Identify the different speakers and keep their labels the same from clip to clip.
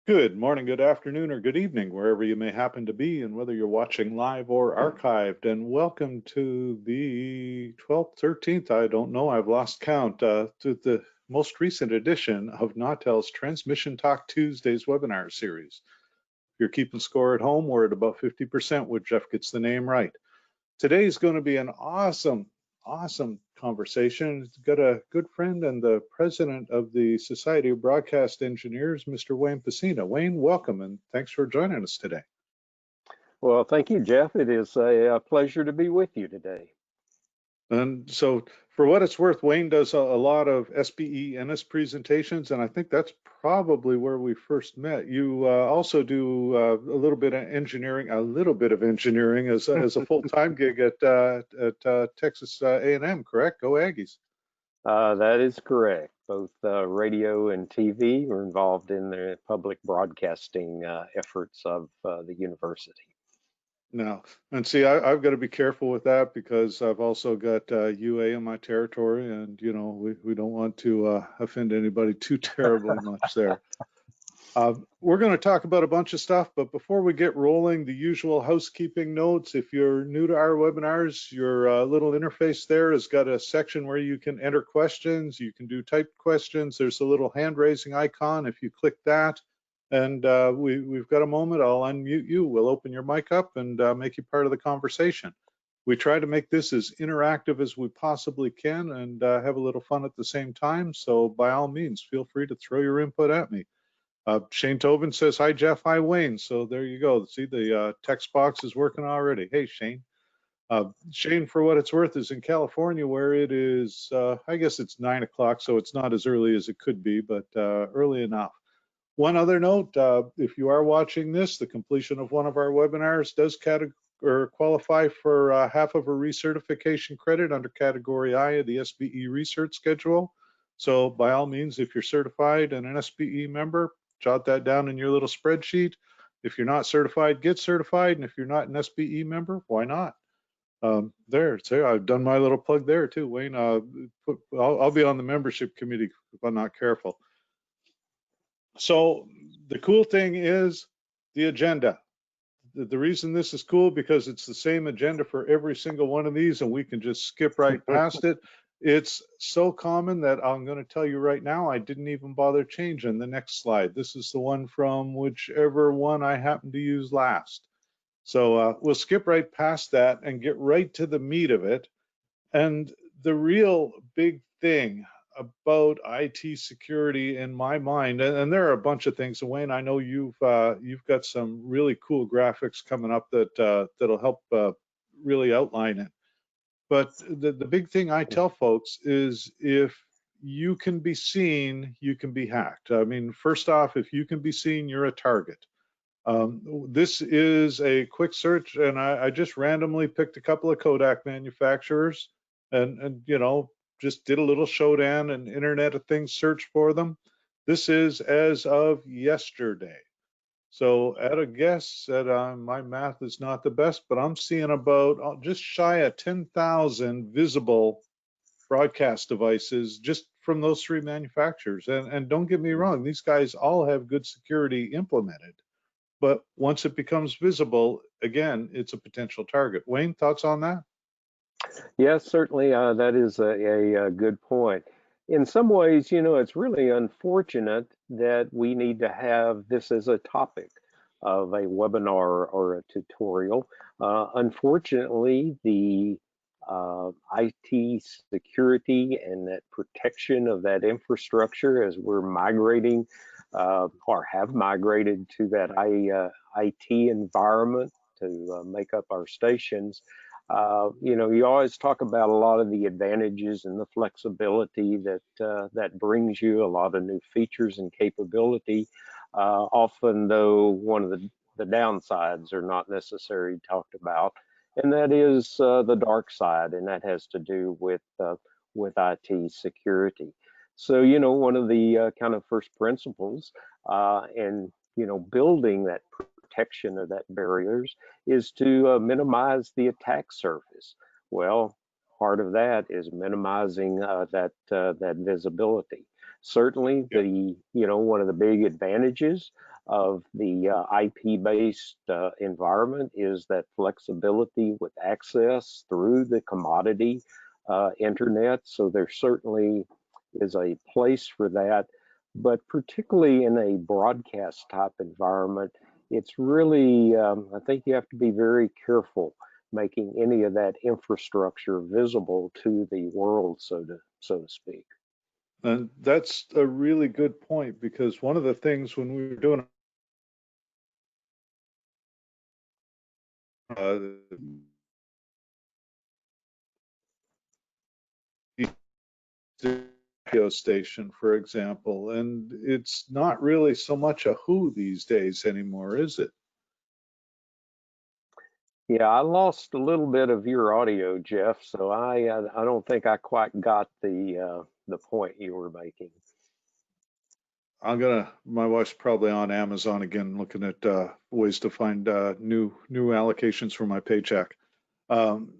Speaker 1: Good morning, good afternoon, or good evening, wherever you may happen to be, and whether you're watching live or archived. And welcome to the 12th, 13th, I don't know, I've lost count, to the most recent edition of Nautel's Transmission Talk Tuesdays webinar series. If you're keeping score at home, we're at about 50% when Jeff gets the name right. Today's going to be an awesome conversation. It's got a good friend and the president of the Society of Broadcast Engineers, Mr. Wayne Pecena. Wayne, welcome, and thanks for joining us today.
Speaker 2: Well, thank you, Jeff. It is a pleasure to be with you today.
Speaker 1: And so for what it's worth, Wayne does a lot of SBE NS presentations, and I think that's probably where we first met. You also do a little bit of engineering, as a full-time gig at Texas A&M, correct? Go Aggies.
Speaker 2: That is correct. Both radio and TV are involved in the public broadcasting efforts of the university.
Speaker 1: No, and see, I've got to be careful with that because I've also got UA in my territory, and you know we don't want to offend anybody too terribly much there. We're going to talk about a bunch of stuff, but before we get rolling, the usual housekeeping notes. If you're new to our webinars, your little interface there has got a section where you can enter questions. You can do typed questions. There's a little hand raising icon. If you click that, and we've got a moment, I'll unmute you. We'll open your mic up and make you part of the conversation. We try to make this as interactive as we possibly can and have a little fun at the same time. So by all means, feel free to throw your input at me. Shane Tobin says, hi, Jeff, hi, Wayne. So there you go. See, the text box is working already. Hey, Shane. Shane, for what it's worth, is in California where it is, I guess it's 9 o'clock, so it's not as early as it could be, but early enough. One other note, if you are watching this, the completion of one of our webinars does qualify for half of a recertification credit under Category I of the SBE research schedule. So by all means, if you're certified and an SBE member, jot that down in your little spreadsheet. If you're not certified, get certified. And if you're not an SBE member, why not? There, so I've done my little plug there too, Wayne. I'll be on the membership committee if I'm not careful. So the cool thing is the agenda. The reason this is cool because it's the same agenda for every single one of these and we can just skip right past it. It's so common that I'm going to tell you right now, I didn't even bother changing the next slide. This is the one from whichever one I happen to use last. So we'll skip right past that and get right to the meat of it. And the real big thing about IT security in my mind, and there are a bunch of things. And Wayne, I know you've got some really cool graphics coming up that that'll help really outline it. But the big thing I tell folks is if you can be seen, you can be hacked. I mean, first off, if you can be seen, you're a target. This is a quick search, and I just randomly picked a couple of Kodak manufacturers and you know, just did a little showdown and Internet of Things search for them. This is as of yesterday. So at a guess that my math is not the best, but I'm seeing about just shy of 10,000 visible broadcast devices just from those three manufacturers. And don't get me wrong, these guys all have good security implemented. But once it becomes visible, again, it's a potential target. Wayne, thoughts on that?
Speaker 2: Yes, certainly that is a good point. In some ways, you know, it's really unfortunate that we need to have this as a topic of a webinar or a tutorial. Unfortunately, the IT security and that protection of that infrastructure as we're migrating or have migrated to that IT environment to make up our stations. You know, you always talk about a lot of the advantages and the flexibility that that brings you, a lot of new features and capability. Often, though, one of the downsides are not necessarily talked about, and that is the dark side, and that has to do with IT security. So, you know, one of the kind of first principles and, you know, building that protection of that barriers is to minimize the attack surface. Well, part of that is minimizing that visibility. Certainly, the you know, one of the big advantages of the IP-based environment is that flexibility with access through the commodity internet. So there certainly is a place for that, but particularly in a broadcast type environment, it's really, I think you have to be very careful making any of that infrastructure visible to the world, so to speak.
Speaker 1: And that's a really good point, because one of the things when we were doing uh, the radio station, for example, and it's not really so much a who these days anymore, is it?
Speaker 2: Yeah, I lost a little bit of your audio, Jeff, so I don't think I quite got the point you were making.
Speaker 1: My wife's probably on Amazon again, looking at ways to find new allocations for my paycheck. Um,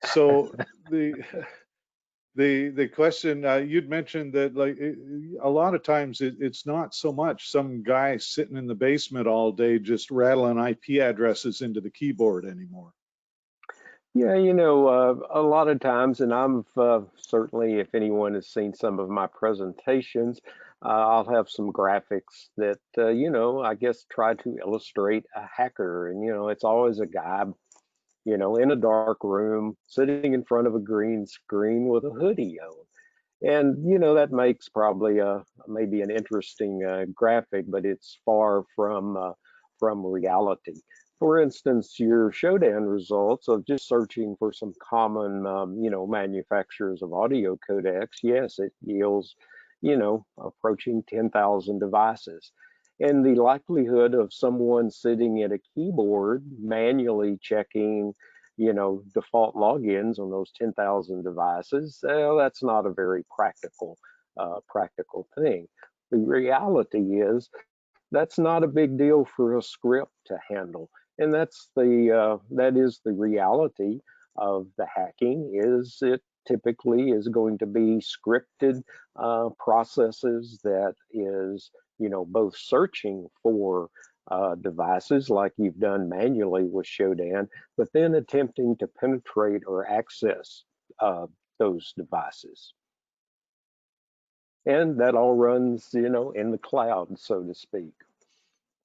Speaker 1: so the the question you'd mentioned that a lot of times it's not so much some guy sitting in the basement all day just rattling IP addresses into the keyboard anymore.
Speaker 2: Yeah, a lot of times, and I'm certainly, if anyone has seen some of my presentations, I'll have some graphics that, I guess try to illustrate a hacker. And, it's always a guy, in a dark room, sitting in front of a green screen with a hoodie on. And, that makes probably maybe an interesting graphic, but it's far from reality. For instance, your Shodan results of just searching for some common, manufacturers of audio codecs, yes, it yields, approaching 10,000 devices. And the likelihood of someone sitting at a keyboard manually checking, default logins on those 10,000 devices, that's not a very practical thing. The reality is that's not a big deal for a script to handle, and that is the reality of the hacking. Is it typically is going to be scripted processes that is, both searching for devices like you've done manually with Shodan, but then attempting to penetrate or access those devices. And that all runs, in the cloud, so to speak.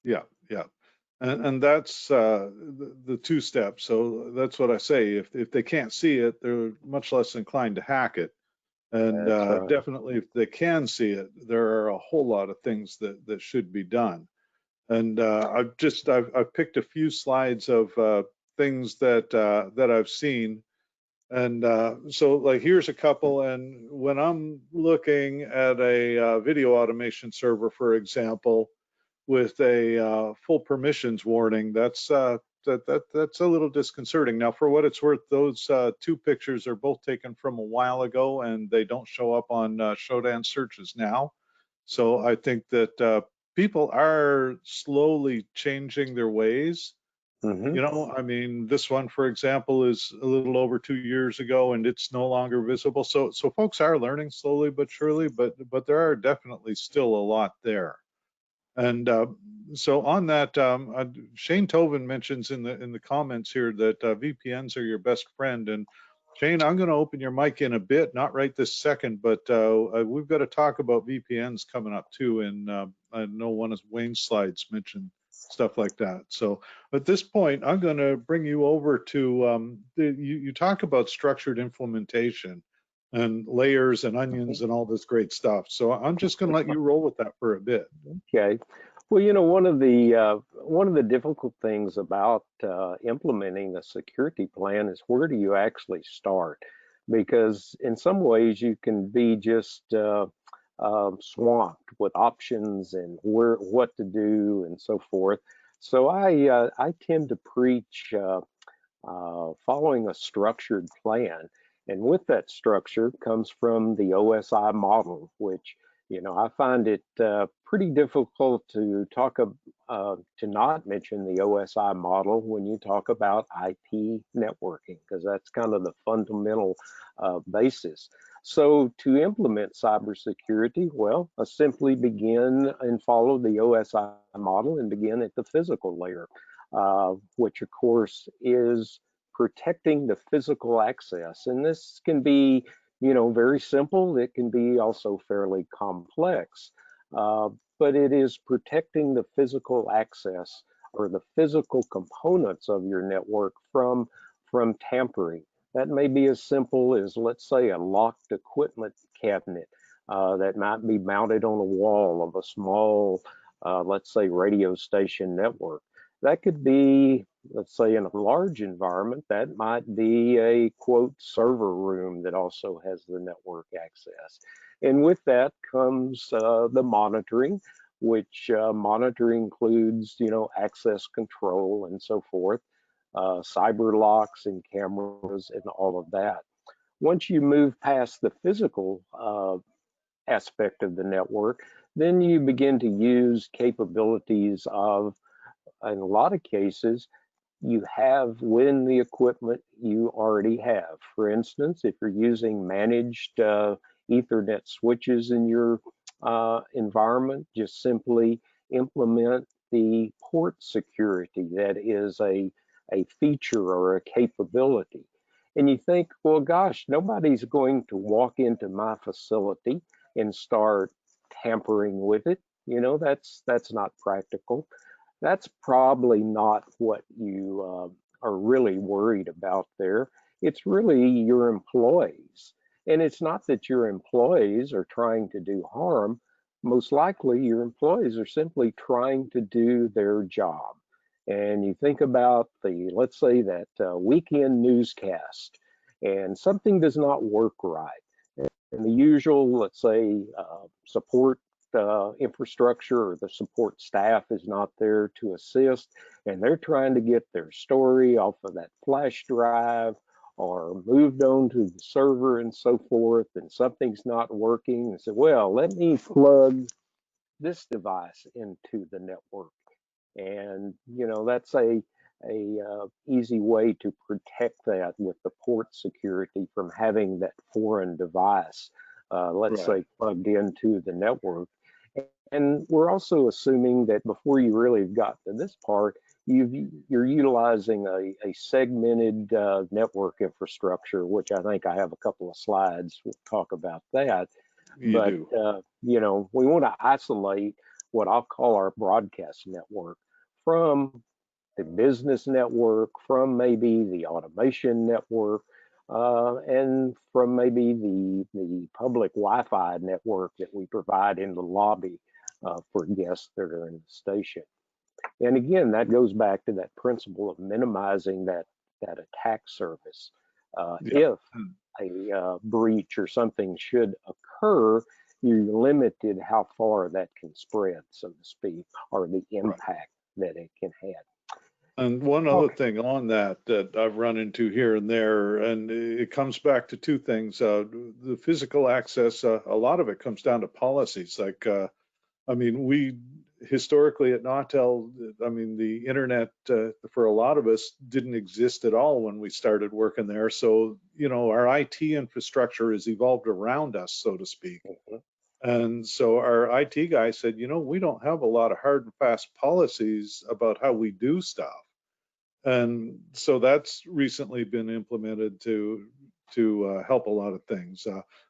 Speaker 1: Yeah, yeah. And that's the two steps. So that's what I say. If they can't see it, they're much less inclined to hack it. And
Speaker 2: That's right.
Speaker 1: definitely, if they can see it, there are a whole lot of things that should be done. And I've picked a few slides of things that I've seen. And so like here's a couple. And when I'm looking at a video automation server, for example, with a full permissions warning, that's that's a little disconcerting. Now, for what it's worth, those two pictures are both taken from a while ago, and they don't show up on Shodan searches now. So I think that people are slowly changing their ways.
Speaker 2: Hmm.
Speaker 1: You know, I mean, this one, for example, is a little over 2 years ago, and it's no longer visible. So folks are learning slowly but surely, but there are definitely still a lot there. And so on that, Shane Tovin mentions in the comments here that VPNs are your best friend. And Shane, I'm going to open your mic in a bit, not right this second, but we've got to talk about VPNs coming up too. And I know one of Wayne's slides mentioned stuff like that. So at this point, I'm going to bring you over to you talk about structured implementation and layers and onions and all this great stuff. So I'm just going to let you roll with that for a bit.
Speaker 2: Okay. Well, one of the difficult things about implementing a security plan is where do you actually start? Because in some ways you can be just swamped with options and what to do and so forth. So I tend to preach following a structured plan. And with that structure comes from the OSI model, which, I find it pretty difficult to to not mention the OSI model when you talk about IP networking, because that's kind of the fundamental basis. So to implement cybersecurity, well, simply begin and follow the OSI model and begin at the physical layer, which of course is protecting the physical access. And this can be, very simple. It can be also fairly complex, but it is protecting the physical access or the physical components of your network from tampering. That may be as simple as, let's say, a locked equipment cabinet that might be mounted on a wall of a small, let's say, radio station network. That could be, let's say, in a large environment, that might be a, quote, server room that also has the network access. And with that comes the monitoring, which monitoring includes, access control and so forth, cyber locks and cameras and all of that. Once you move past the physical aspect of the network, then you begin to use capabilities of, in a lot of cases, you have within the equipment you already have. For instance, if you're using managed Ethernet switches in your environment, just simply implement the port security that is a feature or a capability. And you think, well, gosh, nobody's going to walk into my facility and start tampering with it. That's not practical. That's probably not what you are really worried about there. It's really your employees. And it's not that your employees are trying to do harm. Most likely your employees are simply trying to do their job. And you think about let's say that weekend newscast, and something does not work right. And the usual, let's say, support infrastructure or the support staff is not there to assist, and they're trying to get their story off of that flash drive or moved on to the server and so forth, and something's not working. And say, well, let me plug this device into the network. And that's a easy way to protect that with the port security from having that foreign device, let's say, plugged into the network. And we're also assuming that before you really have got to this part, you're utilizing a segmented network infrastructure, which I think I have a couple of slides. We'll talk about that. But we want to isolate what I'll call our broadcast network from the business network, from maybe the automation network, and from maybe the public Wi-Fi network that we provide in the lobby for guests that are in the station. And again, that goes back to that principle of minimizing that attack surface. If a breach or something should occur, you're limited how far that can spread, so to speak, or the impact that it can have.
Speaker 1: And one other thing on that I've run into here and there, and it comes back to two things. The physical access, a lot of it comes down to policies. Like, we historically at Nautel, the internet for a lot of us didn't exist at all when we started working there. So, our IT infrastructure has evolved around us, so to speak. And so our IT guy said, we don't have a lot of hard and fast policies about how we do stuff. And so that's recently been implemented to help a lot of things.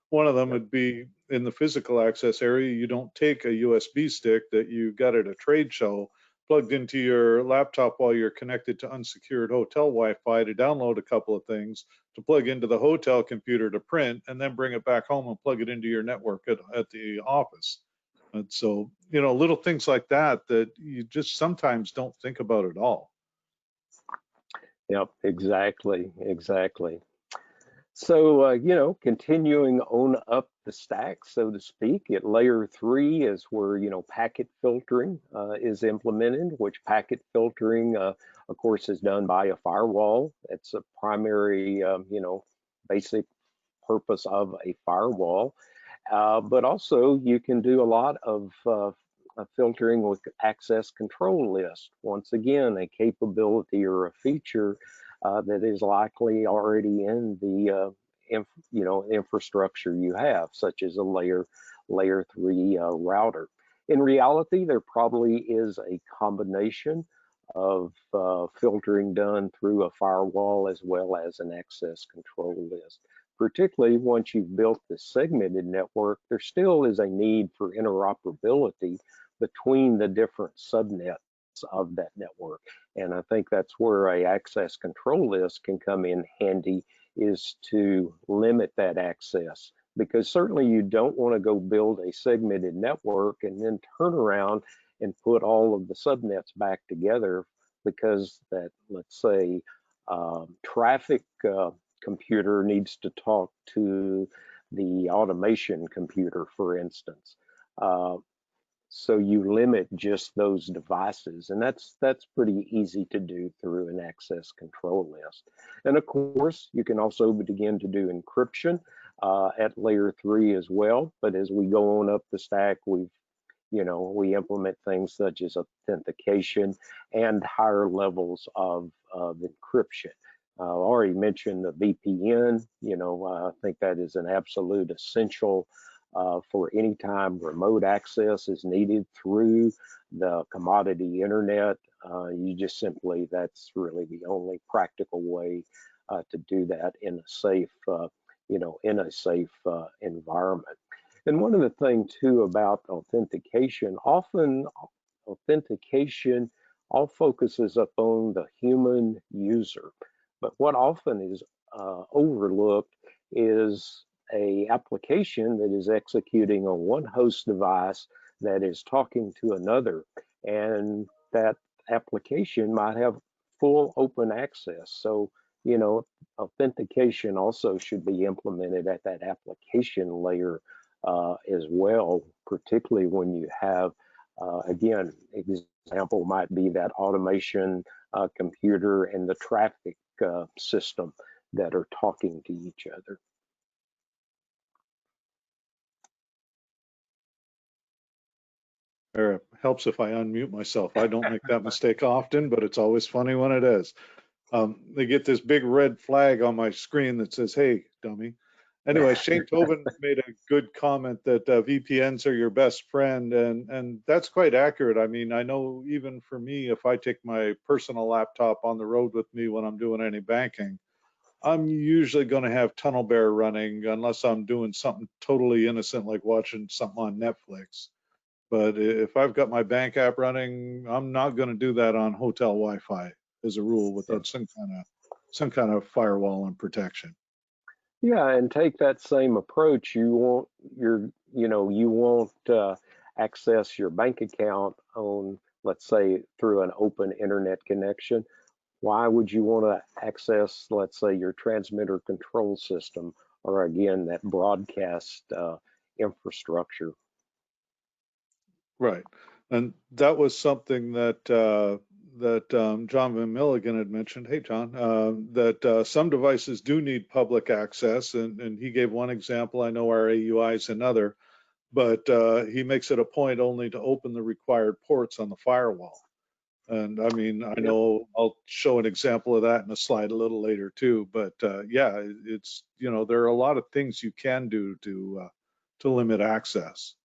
Speaker 1: One of them would be in the physical access area, you don't take a USB stick that you got at a trade show plugged into your laptop while you're connected to unsecured hotel Wi-Fi to download a couple of things, to plug into the hotel computer to print, and then bring it back home and plug it into your network at the office. And so, little things like that you just sometimes don't think about at all.
Speaker 2: Yep, exactly. So, continuing on up the stack, so to speak, at layer 3 is where, packet filtering is implemented, which packet filtering, of course, is done by a firewall. It's a primary, basic purpose of a firewall. But also you can do a lot of filtering with access control list. Once again, a capability or a feature that is likely already in infrastructure you have, such as a layer 3 router. In reality, there probably is a combination of filtering done through a firewall as well as an access control list. Particularly once you've built the segmented network, there still is a need for interoperability between the different subnets of that network. And I think that's where a access control list can come in handy, is to limit that access. Because certainly you don't want to go build a segmented network and then turn around and put all of the subnets back together, because that, let's say, traffic computer needs to talk to the automation computer, for instance. So you limit just those devices, and that's pretty easy to do through an access control list. And of course, you can also begin to do encryption at layer 3 as well. But as we go on up the stack, we implement things such as authentication and higher levels of encryption. I already mentioned the VPN. I think that is an absolute essential for any time remote access is needed through the commodity internet. You just simply, that's really the only practical way to do that in a safe, environment. And one of the things too about authentication, often authentication all focuses upon the human user, but what often is overlooked is a application that is executing on one host device that is talking to another, and that application might have full open access. So, authentication also should be implemented at that application layer as well, particularly when you have, again, example might be that automation computer and the traffic system that are talking to each other.
Speaker 1: It helps if I unmute myself. I don't make that mistake often, but it's always funny when it is. They get this big red flag on my screen that says, "Hey, dummy." Anyway, Shane Tobin made a good comment that VPNs are your best friend, and that's quite accurate. I mean, I know even for me, if I take my personal laptop on the road with me when I'm doing any banking, I'm usually going to have Tunnel Bear running unless I'm doing something totally innocent like watching something on Netflix. But if I've got my bank app running, I'm not going to do that on hotel Wi-Fi as a rule without some kind of firewall and protection.
Speaker 2: Yeah, and take that same approach. You won't access your bank account on, let's say, through an open internet connection. Why would you want to access, let's say, your transmitter control system, or again, that broadcast infrastructure?
Speaker 1: Right. And that was something that John Van Milligan had mentioned. Hey, John, that some devices do need public access, and he gave one example. I know our AUI is another, but he makes it a point only to open the required ports on the firewall. And I mean, I know I'll show an example of that in a slide a little later too. But yeah, it's there are a lot of things you can do to limit access.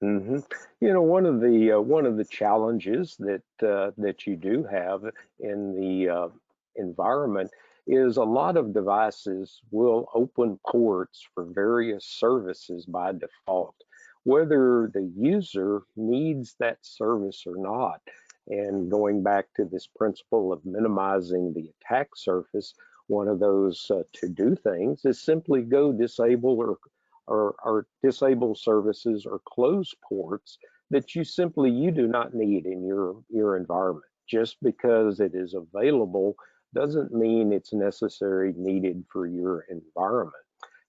Speaker 2: Mm-hmm. One of the challenges that you do have in the environment is a lot of devices will open ports for various services by default, whether the user needs that service or not. And going back to this principle of minimizing the attack surface, one of those to do things is simply go disable or disable services or close ports that you do not need in your environment. Just because it is available doesn't mean it's necessary needed for your environment.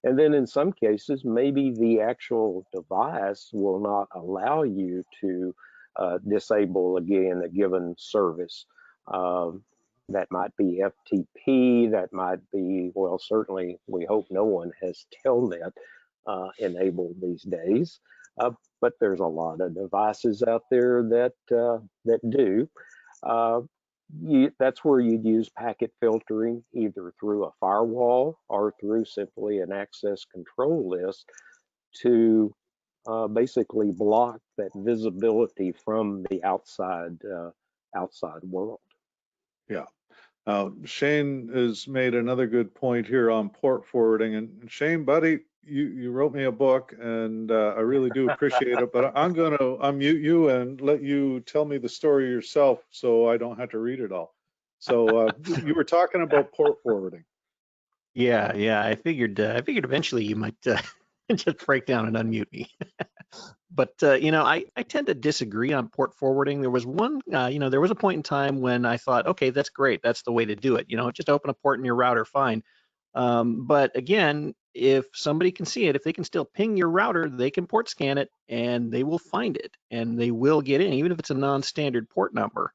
Speaker 2: And then in some cases, maybe the actual device will not allow you to disable again a given service. That might be FTP, that might be, well, certainly we hope no one has Telnet enabled these days, but there's a lot of devices out there that do. that's where you'd use packet filtering, either through a firewall or through simply an access control list to basically block that visibility from the outside world.
Speaker 1: Yeah. Shane has made another good point here on port forwarding. And Shane, buddy, you wrote me a book, and I really do appreciate it. But I'm going to unmute you and let you tell me the story yourself, so I don't have to read it all. So you were talking about port forwarding.
Speaker 3: Yeah, yeah. I figured eventually you might just break down and unmute me. But I tend to disagree on port forwarding. There was there was a point in time when I thought, okay, that's great. That's the way to do it. Just open a port in your router, fine. But again, if somebody can see it, if they can still ping your router, they can port scan it and they will find it and they will get in, even if it's a non-standard port number.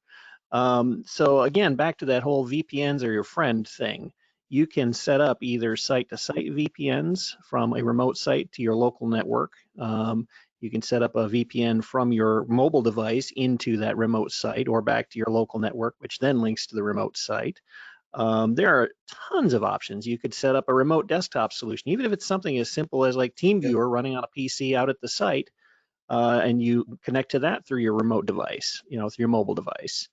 Speaker 3: So again, back to that whole VPNs are your friend thing. You can set up either site-to-site VPNs from a remote site to your local network. You can set up a VPN from your mobile device into that remote site or back to your local network, which then links to the remote site. There are tons of options. You could set up a remote desktop solution, even if it's something as simple as like TeamViewer running on a PC out at the site, and you connect to that through your remote device, through your mobile device.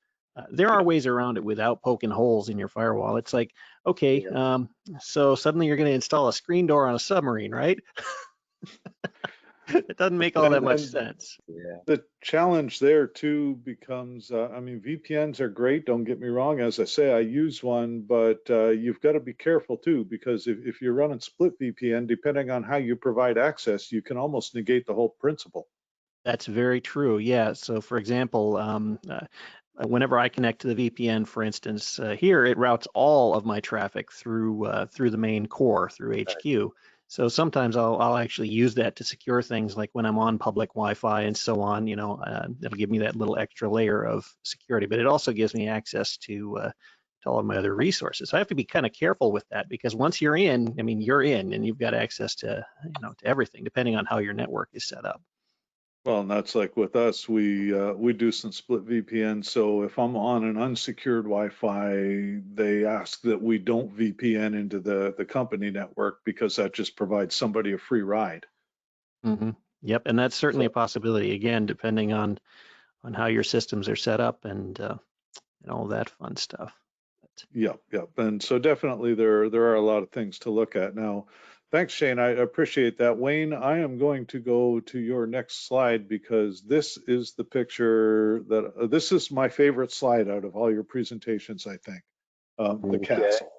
Speaker 3: There are ways around it without poking holes in your firewall. It's like, okay, so suddenly you're going to install a screen door on a submarine, right? It doesn't make all that much sense.
Speaker 2: Yeah.
Speaker 1: The challenge there too becomes, I mean, VPNs are great, don't get me wrong. As I say, I use one, but you've got to be careful too, because if you're running split VPN, depending on how you provide access, you can almost negate the whole principle.
Speaker 3: That's very true. Yeah. So for example, whenever I connect to the VPN, for instance, here it routes all of my traffic through the main core, through HQ. So sometimes I'll actually use that to secure things, like when I'm on public Wi-Fi and so on. It'll give me that little extra layer of security, but it also gives me access to all of my other resources. So I have to be kind of careful with that, because once you're in, I mean, you're in, and you've got access to to everything, depending on how your network is set up.
Speaker 1: Well, and that's like with us, we do some split VPN. So if I'm on an unsecured Wi-Fi, they ask that we don't VPN into the company network, because that just provides somebody a free ride.
Speaker 3: Mm-hmm. Yep, and that's certainly a possibility. Again, depending on how your systems are set up and all that fun stuff.
Speaker 1: Yep, yep. And so definitely there are a lot of things to look at. Now, thanks, Shane. I appreciate that. Wayne, I am going to go to your next slide, because this is the picture that this is my favorite slide out of all your presentations, I think. The castle.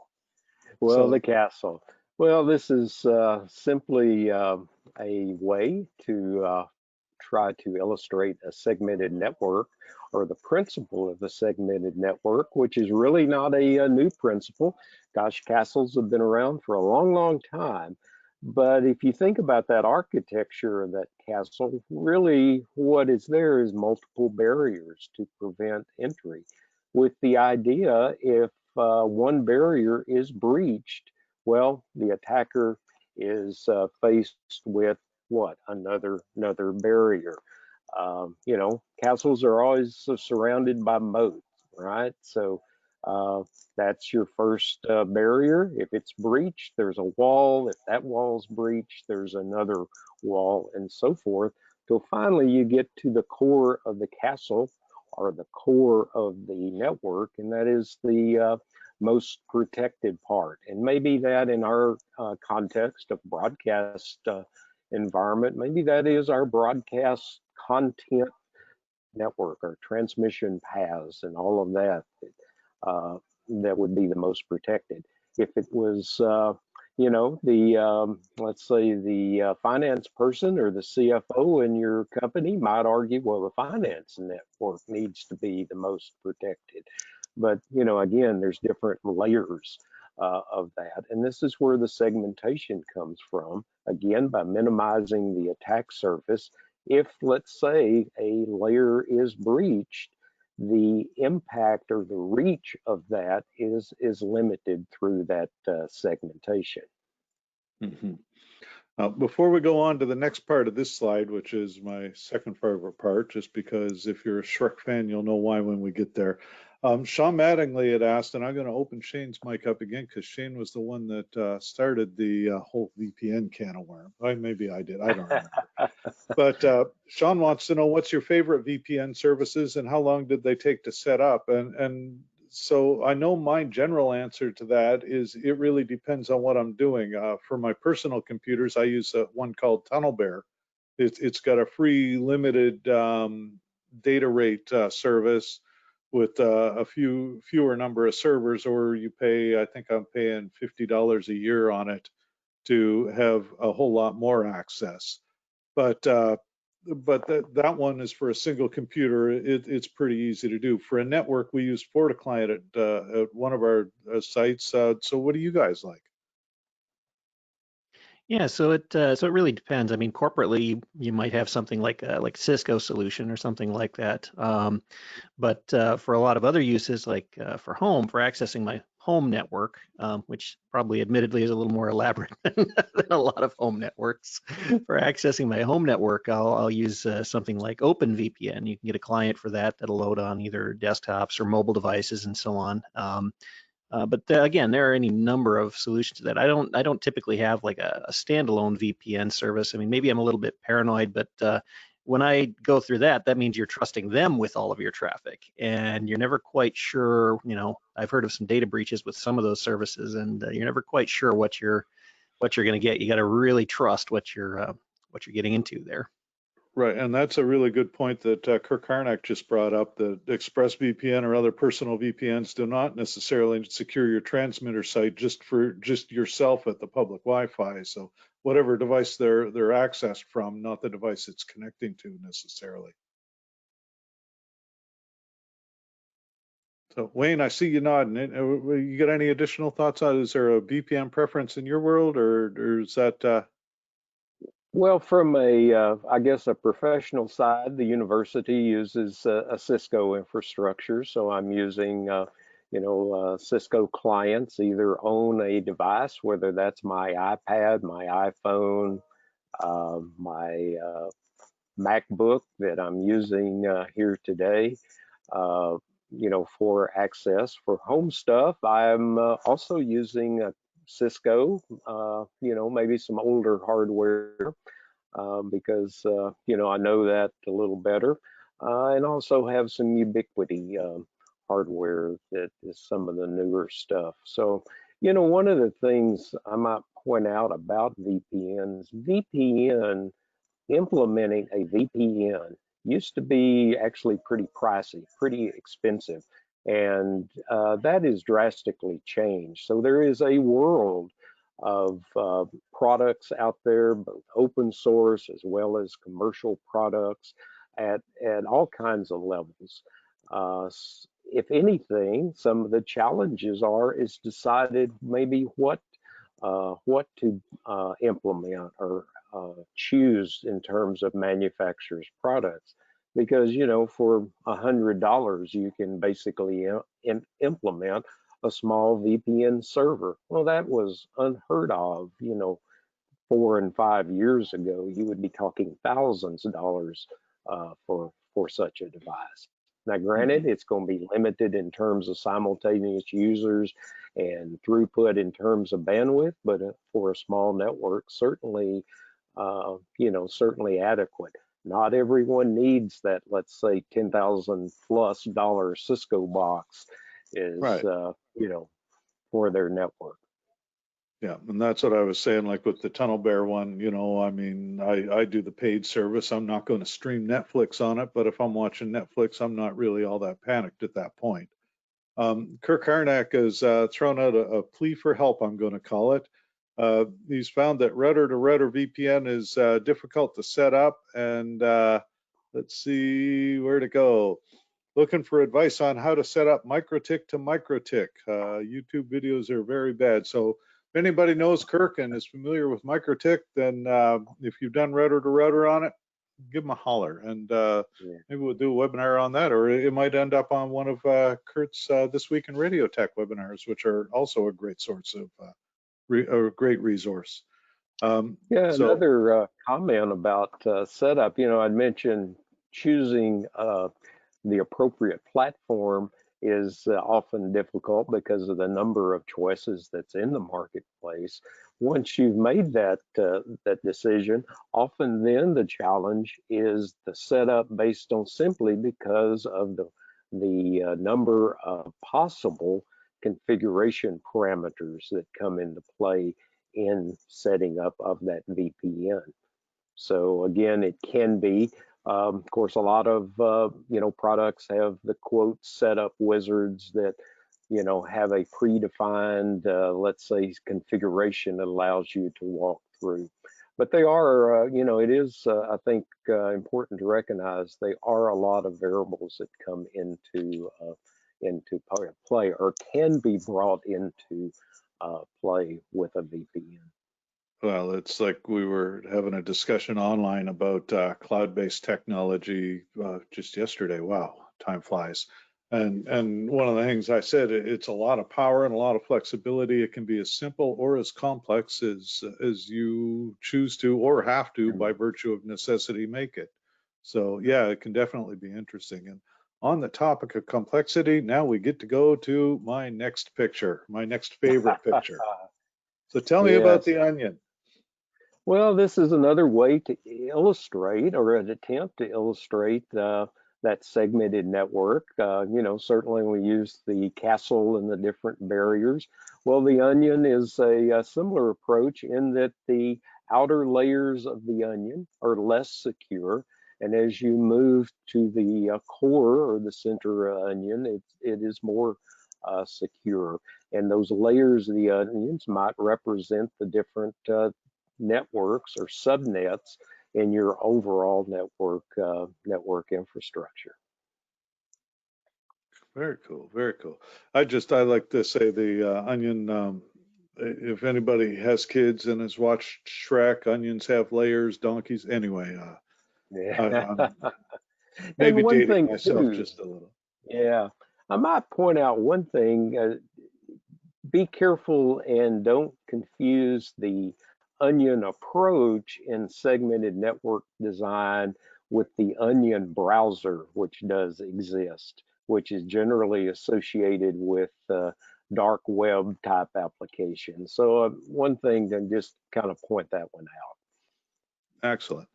Speaker 2: Well,
Speaker 1: So,
Speaker 2: the castle. Well, this is simply a way to try to illustrate a segmented network, or the principle of the segmented network, which is really not a new principle. Gosh, castles have been around for a long, long time. But if you think about that architecture of that castle, really what is there is multiple barriers to prevent entry, with the idea if one barrier is breached, well, the attacker is faced with what? Another barrier. Castles are always surrounded by moats, right? So that's your first barrier. If it's breached, there's a wall. If that wall's breached, there's another wall, and so forth, till finally you get to the core of the castle, or the core of the network, and that is the most protected part. And maybe that, in our context of broadcast environment, maybe that is our broadcast content network, or transmission paths, and all of that. That would be the most protected. If it was, let's say the finance person or the CFO in your company might argue, well, the finance network needs to be the most protected. But, again, there's different layers of that. And this is where the segmentation comes from, again, by minimizing the attack surface. If, let's say, a layer is breached, the impact or the reach of that is limited through that segmentation.
Speaker 1: Before we go on to the next part of this slide, which is my second favorite part, just because if you're a Shrek fan, you'll know why when we get there. Sean Mattingly had asked, and I'm going to open Shane's mic up again because Shane was the one that started the whole VPN can of worm. Maybe I did. I don't remember. But Sean wants to know, what's your favorite VPN services and how long did they take to set up? And so I know my general answer to that is it really depends on what I'm doing. For my personal computers, I use one called TunnelBear. It's got a free limited data rate service with a fewer number of servers, or you pay, I think I'm paying $50 a year on it to have a whole lot more access. But that one is for a single computer. It's pretty easy to do. For a network, we use FortiClient at one of our sites. So what do you guys like?
Speaker 3: Yeah, so it really depends. I mean, corporately, you might have something like Cisco solution or something like that. But for a lot of other uses, like for home, for accessing my home network, which probably admittedly is a little more elaborate than a lot of home networks, for accessing my home network, I'll use something like OpenVPN. You can get a client for that that'll load on either desktops or mobile devices and so on. But again, there are any number of solutions to that. I don't typically have like a standalone VPN service. I mean, maybe I'm a little bit paranoid, but when I go through that, that means you're trusting them with all of your traffic, and you're never quite sure. You know, I've heard of some data breaches with some of those services, and you're never quite sure what you're going to get. You got to really trust what you're getting into there.
Speaker 1: Right, and that's a really good point that Kirk Harnack just brought up, that ExpressVPN or other personal VPNs do not necessarily secure your transmitter site just yourself at the public Wi-Fi. So whatever device they're accessed from, not the device it's connecting to necessarily. So Wayne, I see you nodding. You got any additional thoughts on it? Is there a VPN preference in your world, or is that?
Speaker 2: Well, from I guess, a professional side, the university uses a Cisco infrastructure, so I'm using, Cisco clients, either on a device, whether that's my iPad, my iPhone, my MacBook that I'm using here today. For access for home stuff, I'm also using Cisco, maybe some older hardware because I know that a little better, and also have some Ubiquity hardware that is some of the newer stuff. So, one of the things I might point out about VPNs, implementing a VPN used to be actually pretty pricey, pretty expensive, and that is drastically changed. So there is a world of products out there, both open source as well as commercial products at all kinds of levels. If anything, some of the challenges is decided maybe what to implement or choose in terms of manufacturers' products, because for $100 you can basically implement a small VPN server. Well, that was unheard of, 4 and 5 years ago. You would be talking thousands of dollars for such a device. Now, granted, it's going to be limited in terms of simultaneous users and throughput in terms of bandwidth, but for a small network, certainly, certainly adequate. Not everyone needs that, let's say, $10,000+ Cisco box is,
Speaker 1: Right.
Speaker 2: For their network.
Speaker 1: Yeah, and that's what I was saying, like with the TunnelBear one, I mean, I do the paid service. I'm not going to stream Netflix on it, but if I'm watching Netflix, I'm not really all that panicked at that point. Kirk Harnack has thrown out a plea for help, I'm going to call it. He's found that router to router VPN is difficult to set up, and let's see where to go. Looking for advice on how to set up MikroTik to MikroTik. YouTube videos are very bad. So if anybody knows Kirk and is familiar with MikroTik, then if you've done router to router on it, give him a holler, and maybe we'll do a webinar on that, or it might end up on one of Kurt's This Week in Radio Tech webinars, which are also a great source of a great resource.
Speaker 2: Another comment about setup. I'd mentioned choosing the appropriate platform. is often difficult because of the number of choices that's in the marketplace. Once you've made that that decision, often then the challenge is the setup based on simply because of the number of possible configuration parameters that come into play in setting up of that VPN. So again, it can be, of course, a lot of products have the quote setup wizards that have a predefined, let's say, configuration that allows you to walk through. But they are, it is, I think, important to recognize they are a lot of variables that come into play or can be brought into play with a VPN.
Speaker 1: Well, it's like we were having a discussion online about cloud-based technology just yesterday. Wow, time flies. And one of the things I said, it's a lot of power and a lot of flexibility. It can be as simple or as complex as you choose to or have to by virtue of necessity make it. So yeah, it can definitely be interesting. And on the topic of complexity, now we get to go to my next picture, my next favorite picture. So tell me about
Speaker 2: Yes.
Speaker 1: the onion.
Speaker 2: Well, this is another way to illustrate or an attempt to illustrate that segmented network. Certainly we use the castle and the different barriers. Well, the onion is a similar approach in that the outer layers of the onion are less secure. And as you move to the core or the center onion, it is more secure. And those layers of the onions might represent the different networks or subnets in your overall network infrastructure.
Speaker 1: Very cool, very cool. I like to say the onion. If anybody has kids and has watched Shrek, onions have layers, donkeys. Anyway, I'm
Speaker 2: Yeah.
Speaker 1: maybe
Speaker 2: And one
Speaker 1: dating
Speaker 2: thing
Speaker 1: myself
Speaker 2: too,
Speaker 1: just a little.
Speaker 2: yeah, I might point out one thing. Be careful and don't confuse the onion approach in segmented network design with the onion browser, which does exist, which is generally associated with dark web type applications. So one thing to just kind of point that one out.
Speaker 1: Excellent.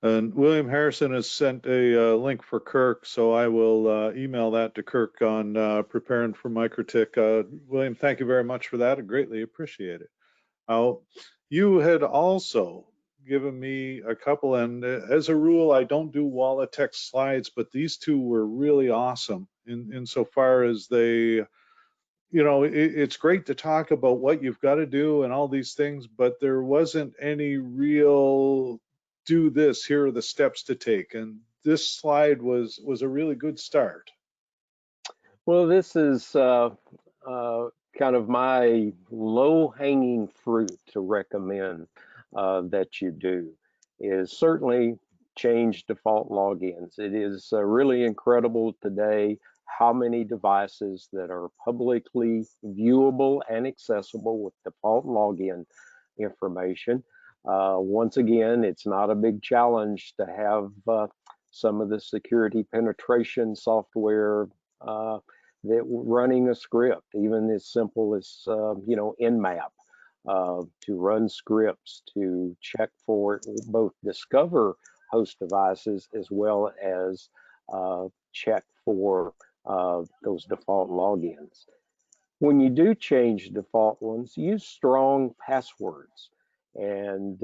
Speaker 1: And William Harrison has sent a link for Kirk, so I will email that to Kirk on preparing for MikroTik. William, thank you very much for that. I greatly appreciate it. You had also given me a couple, and as a rule, I don't do Wallitex slides, but these two were really awesome insofar as they, it's great to talk about what you've got to do and all these things, but there wasn't any real do this, here are the steps to take. And this slide was a really good start.
Speaker 2: Well, this is kind of my low-hanging fruit to recommend that you do is certainly change default logins. It is really incredible today how many devices that are publicly viewable and accessible with default login information. Once again, it's not a big challenge to have some of the security penetration software that running a script, even as simple as Nmap, to run scripts to check for both discover host devices as well as check for those default logins. When you do change default ones, use strong passwords. And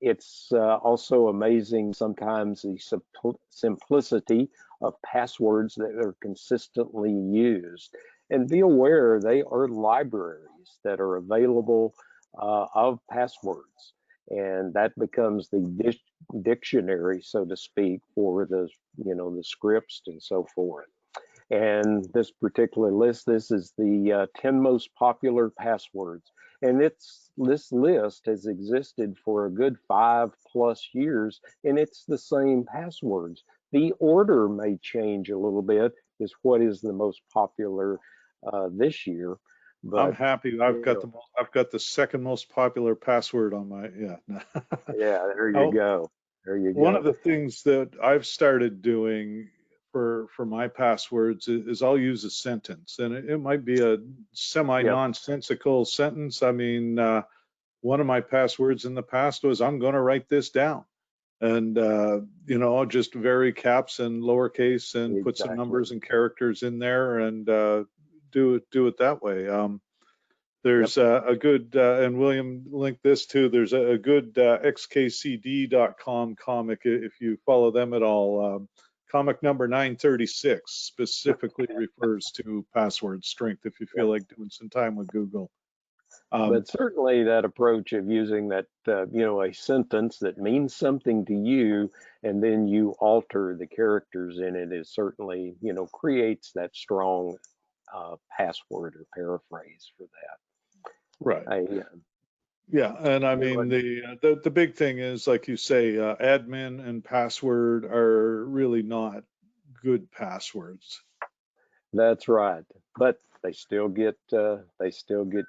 Speaker 2: it's also amazing sometimes the simplicity of passwords that are consistently used. And be aware they are libraries that are available of passwords. And that becomes the dictionary, so to speak, for the scripts and so forth. And this particular list, this is the 10 most popular passwords. And this list has existed for a good 5+ years, and it's the same passwords. The order may change a little bit, is what is the most popular this year. But
Speaker 1: I'm happy. I've got the second most popular password on my, yeah.
Speaker 2: Yeah, there you go. There you go.
Speaker 1: One of the things that I've started doing for my passwords is I'll use a sentence, and it might be a
Speaker 2: Yep.
Speaker 1: semi-nonsensical sentence. I mean, one of my passwords in the past was I'm going to write this down, and you know, just vary caps and lowercase and put some
Speaker 2: Exactly.
Speaker 1: numbers and characters in there, and do it that way.
Speaker 2: Yep.
Speaker 1: There's a good, and William linked this too, there's a good xkcd.com comic, if you follow them at all. Comic number 936 specifically refers to password strength if you feel
Speaker 2: Yep.
Speaker 1: like doing some time with Google.
Speaker 2: But certainly that approach of using that, you know, a sentence that means something to you, and then you alter the characters in it is certainly, you know, creates that strong password or paraphrase for that.
Speaker 1: Right.
Speaker 2: I,
Speaker 1: Yeah, and I
Speaker 2: you know,
Speaker 1: mean the big thing is, like you say, admin and password are really not good passwords.
Speaker 2: that's right. But they still get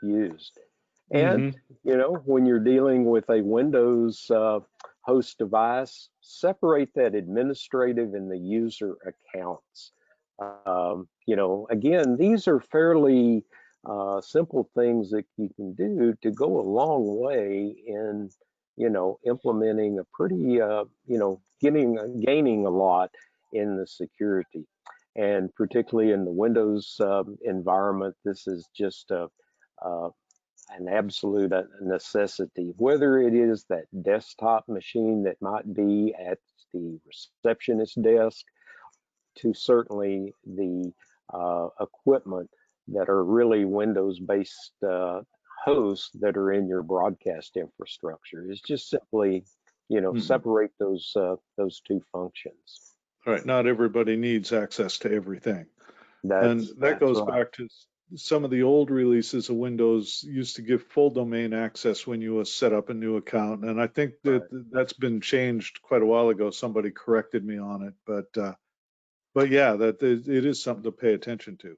Speaker 2: used. And
Speaker 1: Hmm.
Speaker 2: you know, when you're dealing with a Windows host device, separate that administrative and the user accounts. You know, again, these are fairly simple things that you can do to go a long way in, you know, implementing a pretty, you know, gaining a lot in the security. And particularly in the Windows environment, this is just a an absolute necessity, whether it is that desktop machine that might be at the receptionist desk to certainly the equipment that are really Windows-based hosts that are in your broadcast infrastructure. It's just simply, you know,
Speaker 1: Hmm.
Speaker 2: separate those two functions.
Speaker 1: Right. Not everybody needs access to everything. And that
Speaker 2: That's
Speaker 1: goes
Speaker 2: right.
Speaker 1: back to some of the old releases of Windows used to give full domain access when you set up a new account. And I think that
Speaker 2: Right.
Speaker 1: that's been changed quite a while ago. Somebody corrected me on it, but yeah, that it is something to pay attention to.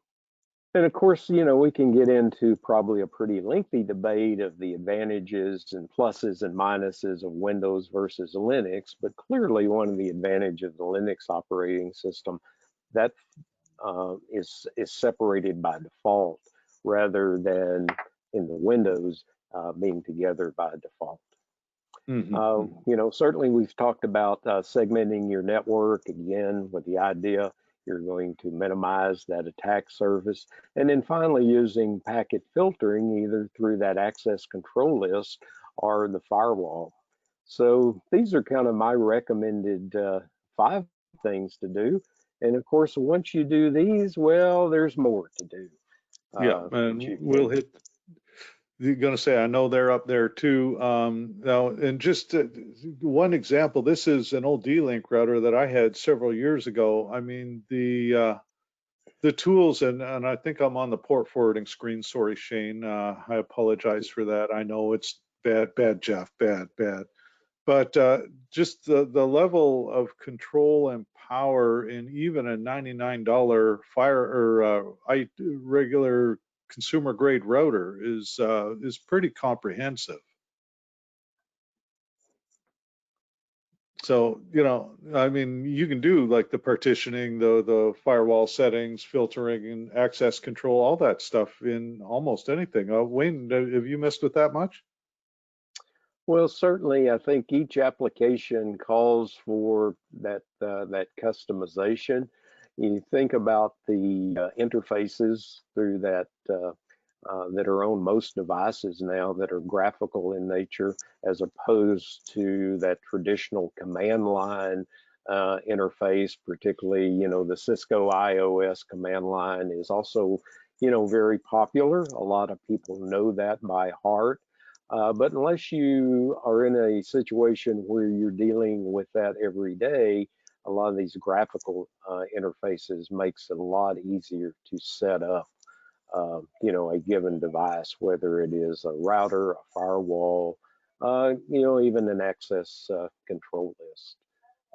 Speaker 2: And of course, you know, we can get into probably a pretty lengthy debate of the advantages and pluses and minuses of Windows versus Linux, but clearly one of the advantages of the Linux operating system that is separated by default rather than in the Windows being together by default.
Speaker 1: Hmm.
Speaker 2: You know, certainly we've talked about segmenting your network again with the idea you're going to minimize that attack surface. And then finally using packet filtering either through that access control list or the firewall. So these are kind of my recommended 5 things to do. And of course, once you do these, well, there's more to do
Speaker 1: Yeah,
Speaker 2: that
Speaker 1: and
Speaker 2: you
Speaker 1: we'll
Speaker 2: can.
Speaker 1: hit. You're going to say, I know they're up there too. Now, and just one example, this is an old D-Link router that I had several years ago. I mean, the tools, and I think I'm on the port forwarding screen. Sorry, Shane. I apologize for that. I know it's bad, Jeff, bad. But just the level of control and power in even a $99 fire or regular consumer grade router is pretty comprehensive. So, you know, I mean, you can do like the partitioning, the firewall settings, filtering, and access control, all that stuff in almost anything. Wayne, have you messed with that much?
Speaker 2: Well, certainly, I think each application calls for that customization. You think about the interfaces through that are on most devices now that are graphical in nature, as opposed to that traditional command line interface. Particularly, you know, the Cisco iOS command line is also, you know, very popular. A lot of people know that by heart. But unless you are in a situation where you're dealing with that every day, a lot of these graphical interfaces makes it a lot easier to set up, you know, a given device, whether it is a router, a firewall, you know, even an access control list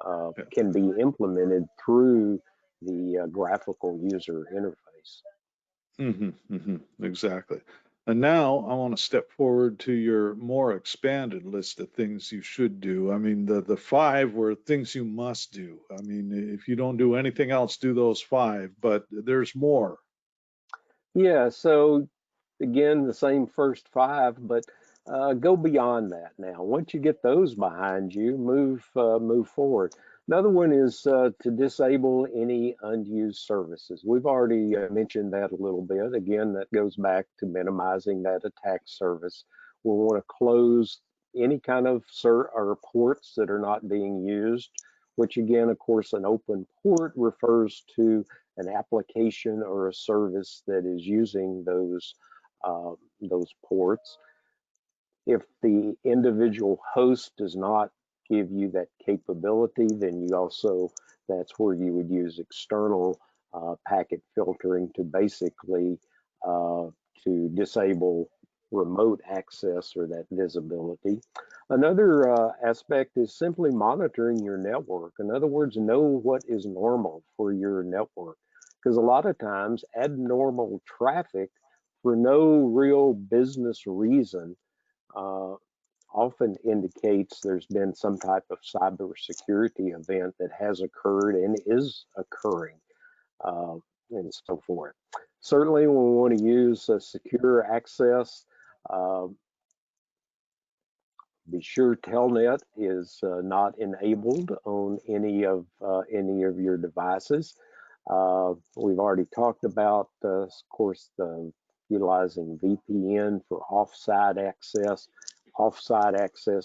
Speaker 1: Yeah.
Speaker 2: can be implemented through the graphical user interface.
Speaker 1: Exactly. And now I want to step forward to your more expanded list of things you should do. I mean, the 5 were things you must do. I mean, if you don't do anything else, do those 5, but there's more.
Speaker 2: Yeah, so again, the same first 5, but go beyond that now. Once you get those behind you, move forward. Another one is to disable any unused services. We've already mentioned that a little bit. Again, that goes back to minimizing that attack surface. We want to close any kind of or ports that are not being used, which again, of course, an open port refers to an application or a service that is using those ports. If the individual host does not give you that capability, then you also, that's where you would use external packet filtering to basically to disable remote access or that visibility. Another aspect is simply monitoring your network. In other words, know what is normal for your network. Because a lot of times abnormal traffic for no real business reason uh, often indicates there's been some type of cybersecurity event that has occurred and is occurring, uh, and so forth. Certainly, we want to use secure access. Uh, be sure Telnet is not enabled on any of your devices. We've already talked about, of course, utilizing VPN for offsite access,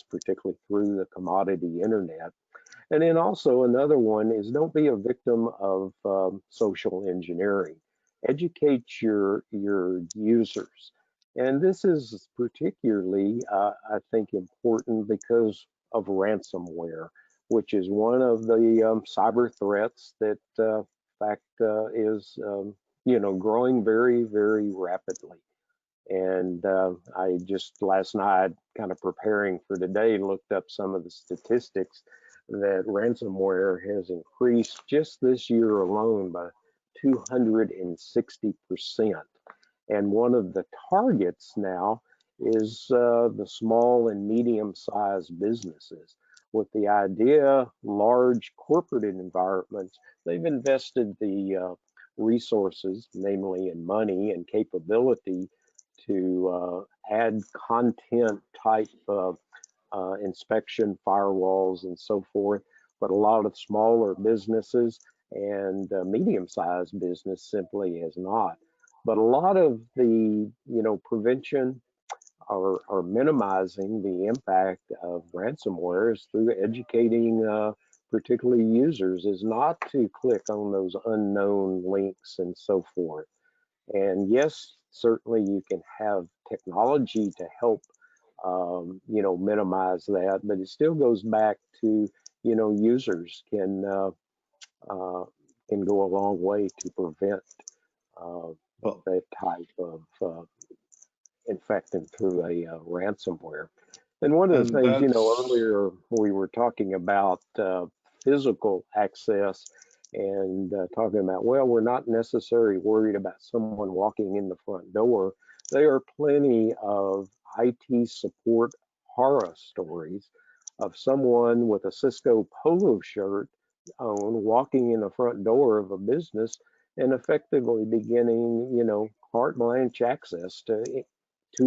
Speaker 2: particularly through the commodity internet. And then also another one is don't be a victim of social engineering. Educate your users. And this is particularly, I think, important because of ransomware, which is one of the cyber threats that, in fact, is growing very, very rapidly. And I just last night, kind of preparing for today, looked up some of the statistics that ransomware has increased just this year alone by 260%. And one of the targets now is the small and medium-sized businesses. With the idea, large corporate environments, they've invested the resources, namely in money and capability, to add content type of inspection firewalls and so forth, but a lot of smaller businesses and medium-sized business simply has not. But a lot of the prevention or minimizing the impact of ransomware is through educating particularly users, is not to click on those unknown links and so forth. And yes, certainly you can have technology to help, minimize that, but it still goes back to, users can go a long way to prevent that type of infecting through a ransomware. And one of the
Speaker 1: And
Speaker 2: things,
Speaker 1: that's,
Speaker 2: earlier we were talking about physical access and talking about, well, we're not necessarily worried about someone walking in the front door. There are plenty of IT support horror stories of someone with a Cisco polo shirt on walking in the front door of a business and effectively beginning, carte blanche access to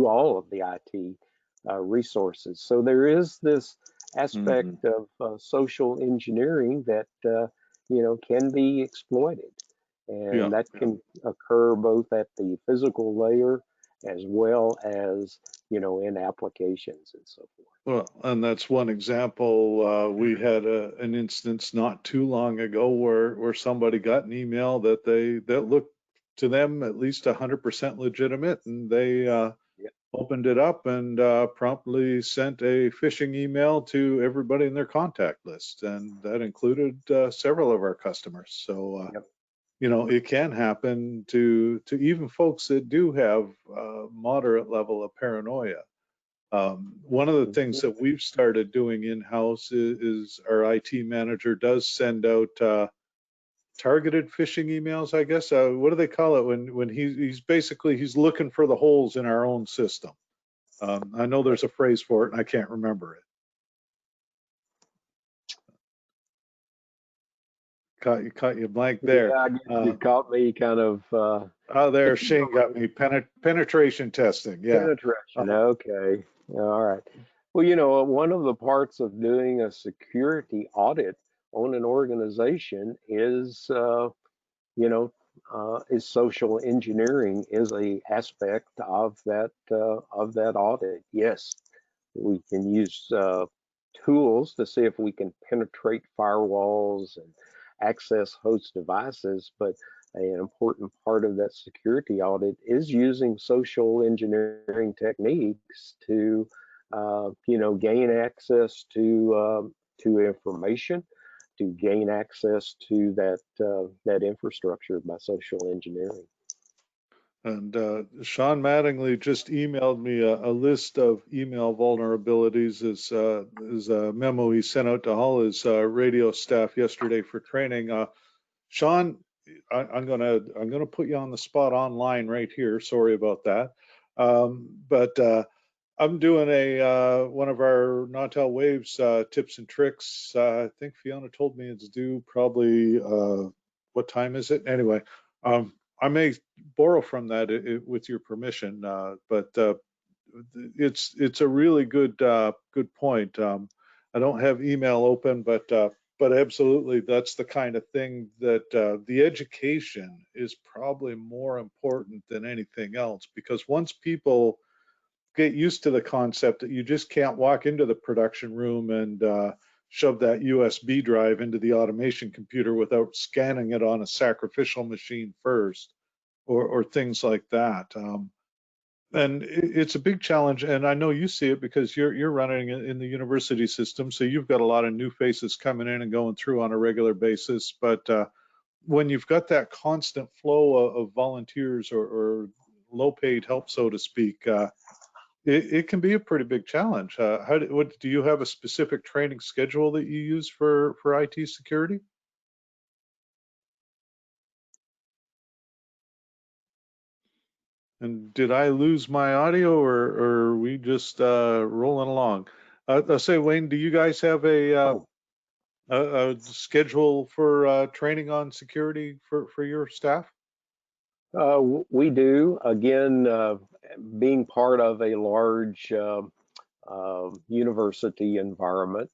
Speaker 2: all of the IT resources. So there is this aspect of social engineering that can be exploited, and
Speaker 1: yeah.
Speaker 2: that can occur both at the physical layer as well as in applications and so forth.
Speaker 1: Well, and that's one example. We had an instance not too long ago where somebody got an email that looked to them at least 100% legitimate, and they opened it up and promptly sent a phishing email to everybody in their contact list, and that included several of our customers. So it can happen to even folks that do have moderate level of paranoia. One of the things that we've started doing in-house is our IT manager does send out targeted phishing emails, I guess. What do they call it when he's basically he's looking for the holes in our own system? I know there's a phrase for it, and I can't remember it. Caught you blank there.
Speaker 2: Yeah, I guess you caught me kind of.
Speaker 1: Oh, there, Shane got me. Penetration testing. Yeah.
Speaker 2: Penetration. Okay. All right. Well, you know, one of the parts of doing a security audit on an organization is, is social engineering is a aspect of that audit. Yes, we can use tools to see if we can penetrate firewalls and access host devices, but an important part of that security audit is using social engineering techniques to, gain access to information, to gain access to that infrastructure by social engineering.
Speaker 1: And Sean Mattingly just emailed me a list of email vulnerabilities as a memo he sent out to all his radio staff yesterday for training. Sean, I'm gonna put you on the spot online right here. Sorry about that, but I'm doing a one of our Nautel Waves tips and tricks. I think Fiona told me it's due probably what time is it? Anyway, I may borrow from that with your permission, but it's a really good point. I don't have email open, but absolutely, that's the kind of thing that the education is probably more important than anything else, because once people get used to the concept that you just can't walk into the production room and shove that USB drive into the automation computer without scanning it on a sacrificial machine first, or things like that. And it's a big challenge, and I know you see it because you're running in the university system, so you've got a lot of new faces coming in and going through on a regular basis. But when you've got that constant flow of volunteers or low-paid help, so to speak, it can be a pretty big challenge. What do you have a specific training schedule that you use for IT security? And did I lose my audio, or are we just rolling along? I'll say, Wayne, do you guys have a schedule for training on security for your staff?
Speaker 2: We do. Again, being part of a large university environment,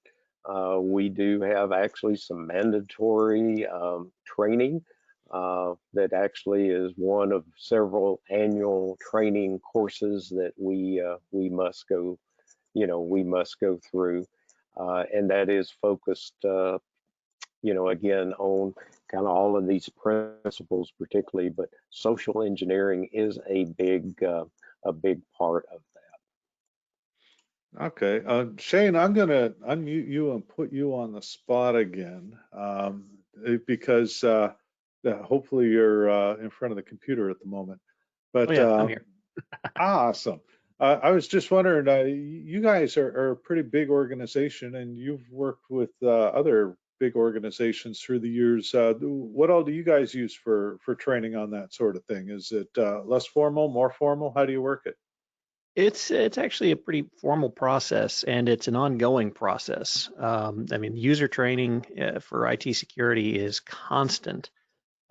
Speaker 2: we do have actually some mandatory training that actually is one of several annual training courses that we must go, we must go through, and that is focused, again on kind of all of these principles, particularly, but social engineering is a big part of that.
Speaker 1: Okay, Shane, I'm gonna unmute you and put you on the spot again, because hopefully you're in front of the computer at the moment. But
Speaker 3: Oh yeah, I'm here.
Speaker 1: awesome. I was just wondering, you guys are a pretty big organization, and you've worked with other big organizations through the years. What all do you guys use for training on that sort of thing? Is it less formal, more formal? How do you work it?
Speaker 3: It's actually a pretty formal process, and it's an ongoing process. I mean, user training for IT security is constant.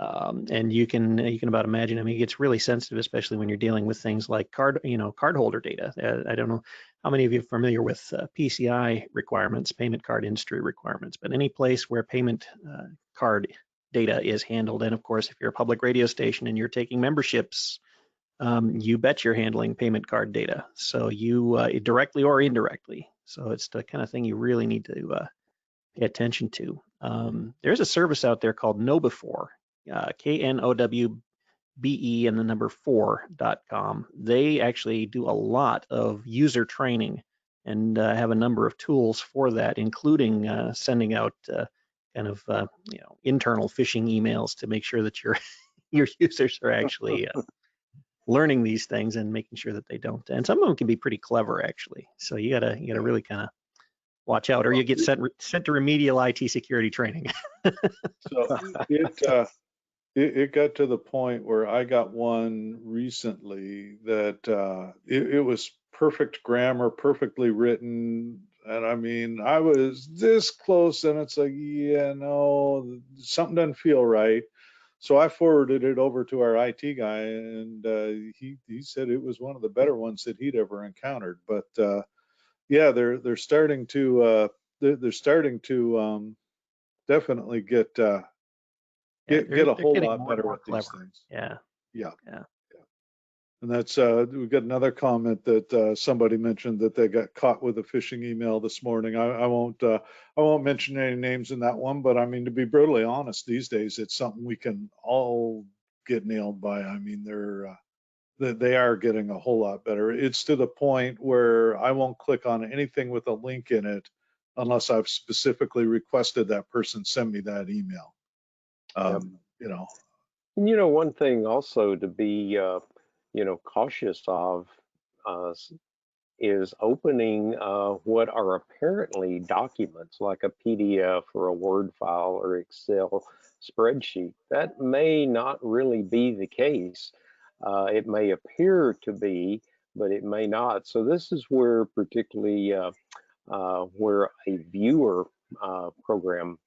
Speaker 3: And you can about imagine. I mean, it gets really sensitive, especially when you're dealing with things like cardholder data. I don't know how many of you are familiar with PCI requirements, payment card industry requirements, but any place where payment card data is handled, and of course, if you're a public radio station and you're taking memberships, you bet you're handling payment card data. So you directly or indirectly. So it's the kind of thing you really need to pay attention to. There's a service out there called KnowBe4. KNOWBE and the number 4.com. They actually do a lot of user training and have a number of tools for that, including sending out internal phishing emails to make sure that your users are actually learning these things and making sure that they don't. And some of them can be pretty clever, actually. So you gotta really kind of watch out, or you get sent to remedial IT security training.
Speaker 1: So it got to the point where I got one recently that it was perfect grammar, perfectly written. And I mean, I was this close, and it's like, yeah, no, something doesn't feel right. So I forwarded it over to our IT guy, and he said it was one of the better ones that he'd ever encountered. But yeah, they're starting to they're starting to definitely get
Speaker 3: Yeah,
Speaker 1: get a
Speaker 3: they're
Speaker 1: whole
Speaker 3: getting
Speaker 1: lot
Speaker 3: more and
Speaker 1: better
Speaker 3: more
Speaker 1: at these
Speaker 3: clever.
Speaker 1: things.
Speaker 3: Yeah,
Speaker 1: Yeah.
Speaker 3: yeah.
Speaker 1: And that's we've got another comment that somebody mentioned that they got caught with a phishing email this morning. I won't mention any names in that one, but I mean, to be brutally honest, these days it's something we can all get nailed by. I mean, they are getting a whole lot better. It's to the point where I won't click on anything with a link in it unless I've specifically requested that person send me that email.
Speaker 2: Yep.
Speaker 1: You know,
Speaker 2: One thing also to be, cautious of uh, s- is opening what are apparently documents like a PDF or a Word file or Excel spreadsheet. That may not really be the case. It may appear to be, but it may not. So this is where particularly where a viewer program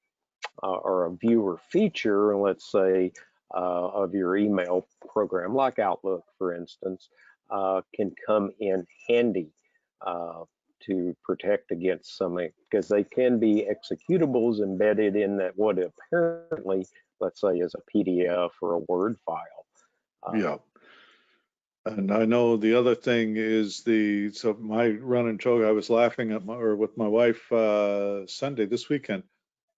Speaker 2: or a viewer feature, let's say, of your email program, like Outlook, for instance, can come in handy to protect against something, because they can be executables embedded in that what apparently, let's say, is a PDF or a Word file.
Speaker 1: yeah. And I know the other thing is so my run and joke, I was laughing at with my wife Sunday this weekend,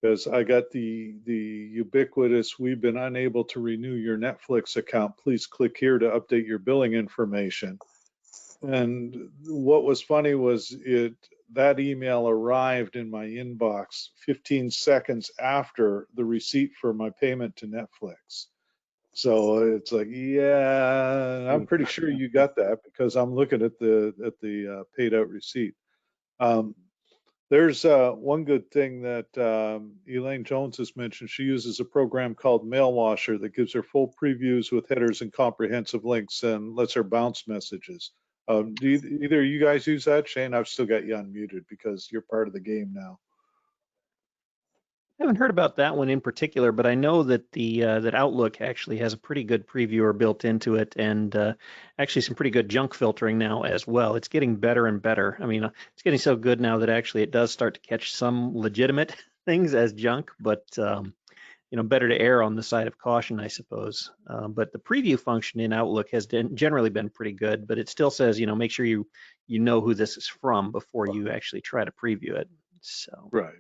Speaker 1: because I got the ubiquitous, we've been unable to renew your Netflix account. Please click here to update your billing information. And what was funny was that email arrived in my inbox 15 seconds after the receipt for my payment to Netflix. So it's like, yeah, I'm pretty sure you got that because I'm looking at the paid out receipt. Um, there's one good thing that Elaine Jones has mentioned. She uses a program called Mail Washer that gives her full previews with headers and comprehensive links and lets her bounce messages. Do either of you guys use that? Shane, I've still got you unmuted because you're part of the game now.
Speaker 3: I haven't heard about that one in particular, but I know that that Outlook actually has a pretty good previewer built into it, and actually some pretty good junk filtering now as well. It's getting better and better. I mean, it's getting so good now that actually it does start to catch some legitimate things as junk, but better to err on the side of caution, I suppose. But the preview function in Outlook has generally been pretty good, but it still says, make sure you know who this is from before you actually try to preview it. So.
Speaker 1: Right.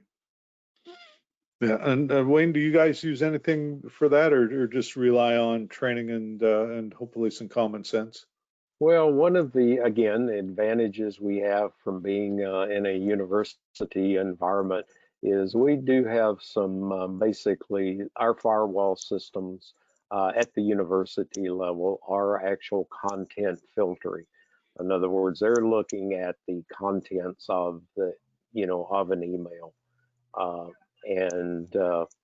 Speaker 1: Yeah, and Wayne, do you guys use anything for that, or just rely on training and hopefully some common sense?
Speaker 2: Well, one of the, again, advantages we have from being in a university environment is we do have some basically our firewall systems at the university level are actual content filtering. In other words, they're looking at the contents of of an email. Uh, and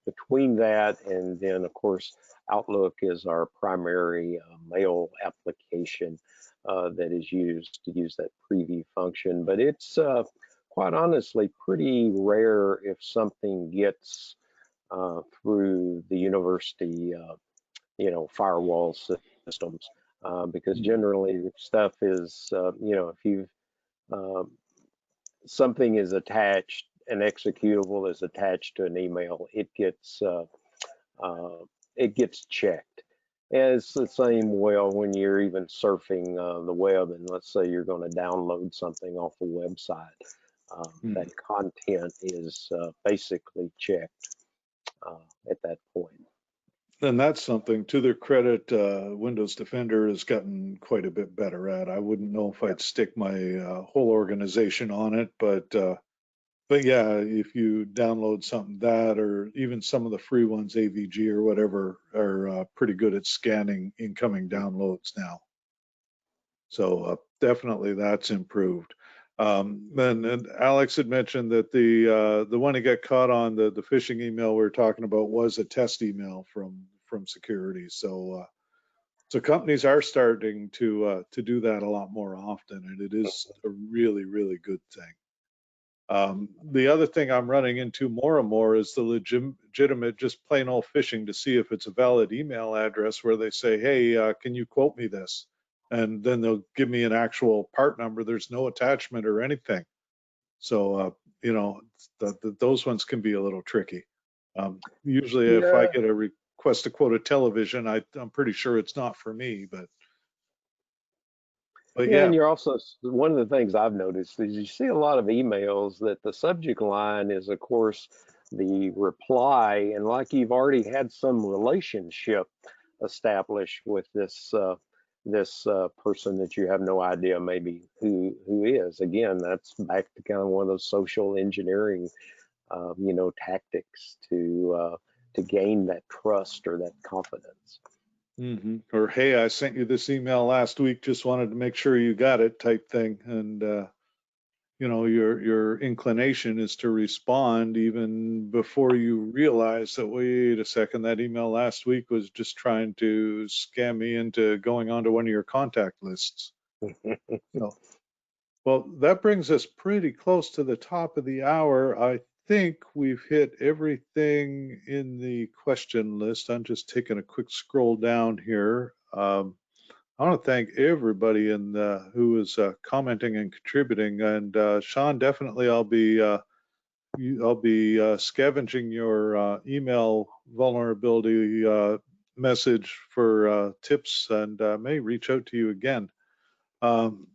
Speaker 2: between that and then, of course, Outlook is our primary mail application that is used to use that preview function. But it's quite honestly pretty rare if something gets through the university, firewall systems, because generally stuff is, if you've something is attached, an executable is attached to an email, uh, it gets checked. And it's the same well when you're even surfing the web, and let's say you're going to download something off a website. That content is basically checked at that point.
Speaker 1: And that's something, to their credit, Windows Defender has gotten quite a bit better at. I wouldn't know if I'd stick my whole organization on it, but yeah, if you download something that, or even some of the free ones, AVG or whatever, are pretty good at scanning incoming downloads now. So definitely that's improved. And Alex had mentioned that the one he got caught on, the phishing email we were talking about, was a test email from security. So so companies are starting to do that a lot more often, and it is a really, really good thing. The other thing I'm running into more and more is the legitimate, just plain old phishing to see if it's a valid email address, where they say, hey, can you quote me this? And then they'll give me an actual part number. There's no attachment or anything. So, you know, those ones can be a little tricky. Usually if I
Speaker 2: Yeah.
Speaker 1: get a request to quote a television, I'm pretty sure it's not for me, but
Speaker 2: Yeah,
Speaker 1: yeah.
Speaker 2: and you're also, one of the things I've noticed is you see a lot of emails that the subject line is, of course, the reply, and like you've already had some relationship established with this person that you have no idea maybe who is. Again, that's back to kind of one of those social engineering, tactics to gain that trust or that confidence.
Speaker 1: Or, hey, I sent you this email last week, just wanted to make sure you got it, type thing. And you know, your inclination is to respond even before you realize that, wait a second, that email last week was just trying to scam me into going onto one of your contact lists. So, well, that brings us pretty close to the top of the hour. I think we've hit everything in the question list. I'm just taking a quick scroll down here. I want to thank everybody who is commenting and contributing. And Sean, definitely, I'll be scavenging your email vulnerability message for tips, and may reach out to you again. Um,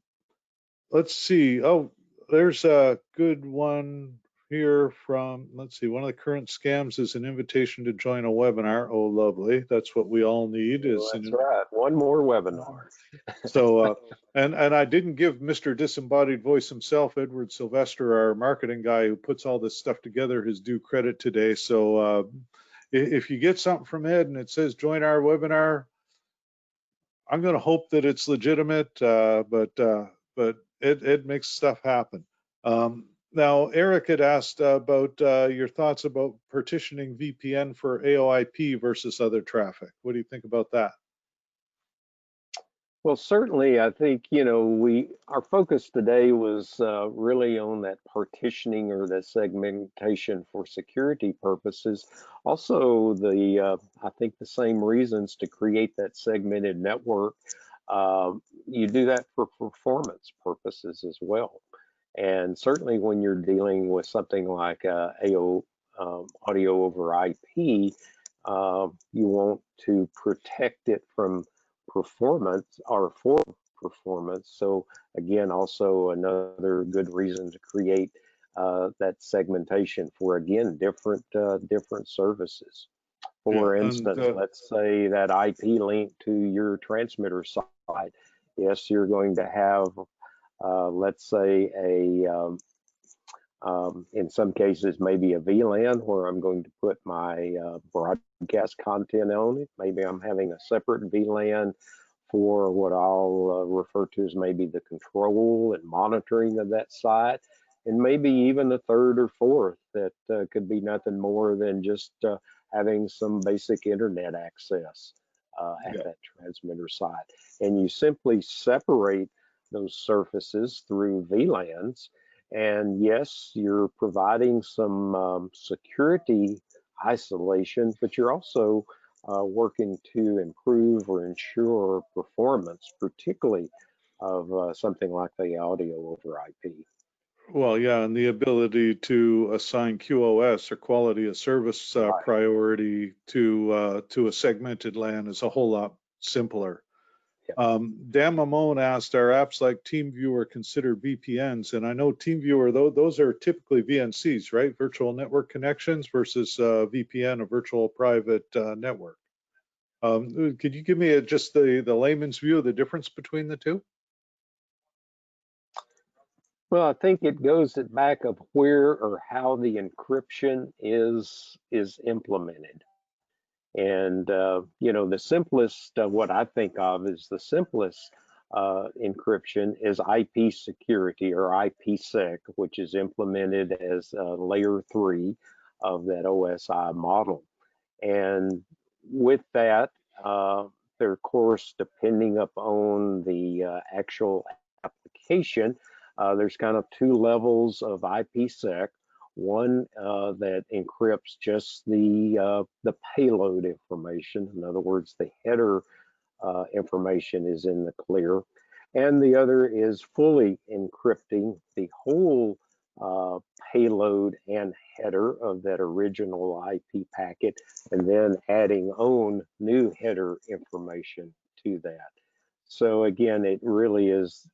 Speaker 1: let's see. Oh, there's a good one here from, let's see, one of the current scams is an invitation to join a webinar. Oh, lovely. That's what we all need,
Speaker 2: Well,
Speaker 1: is
Speaker 2: that's
Speaker 1: an
Speaker 2: right. One more webinar.
Speaker 1: so, and I didn't give Mr. Disembodied Voice himself, Edward Sylvester, our marketing guy who puts all this stuff together, his due credit today. So if you get something from Ed and it says join our webinar, I'm going to hope that it's legitimate, but Ed makes stuff happen. Now, Eric had asked about your thoughts about partitioning VPN for AOIP versus other traffic. What do you think about that?
Speaker 2: Well, certainly, I think, our focus today was really on that partitioning or the segmentation for security purposes. Also, I think the same reasons to create that segmented network. You do that for performance purposes as well. And certainly when you're dealing with something like audio over IP, you want to protect it from performance or for performance. So again, also another good reason to create that segmentation for, again, different services.
Speaker 1: Yeah,
Speaker 2: For
Speaker 1: and
Speaker 2: instance, let's say that IP link to your transmitter site. Yes, you're going to have, let's say, in some cases, maybe a VLAN where I'm going to put my broadcast content on it. Maybe I'm having a separate VLAN for what I'll refer to as maybe the control and monitoring of that site, and maybe even a third or fourth that could be nothing more than just having some basic internet access at that transmitter site. And you simply separate those surfaces through VLANs. And yes, you're providing some security isolation, but you're also working to improve or ensure performance, particularly of something like the audio over IP.
Speaker 1: well, yeah, and the ability to assign QoS or quality of service
Speaker 2: Right.
Speaker 1: priority to a segmented LAN is a whole lot simpler.
Speaker 2: Yeah.
Speaker 1: Dan Mamone asked, are apps like TeamViewer considered VPNs? And I know TeamViewer, those are typically VNCs, right? Virtual network connections versus VPN, a virtual private network. Could you give me just the layman's view of the difference between the two?
Speaker 2: Well, I think it goes back of where or how the encryption is implemented. And the simplest, what I think of is the simplest encryption is IP security, or IPsec, which is implemented as layer 3 of that OSI model. And with that, there, of course, depending upon the actual application, there's kind of 2 levels of IPsec. One that encrypts just the payload information. In other words, the header information is in the clear. And the other is fully encrypting the whole payload and header of that original IP packet, and then adding on new header information to that. So again, it really is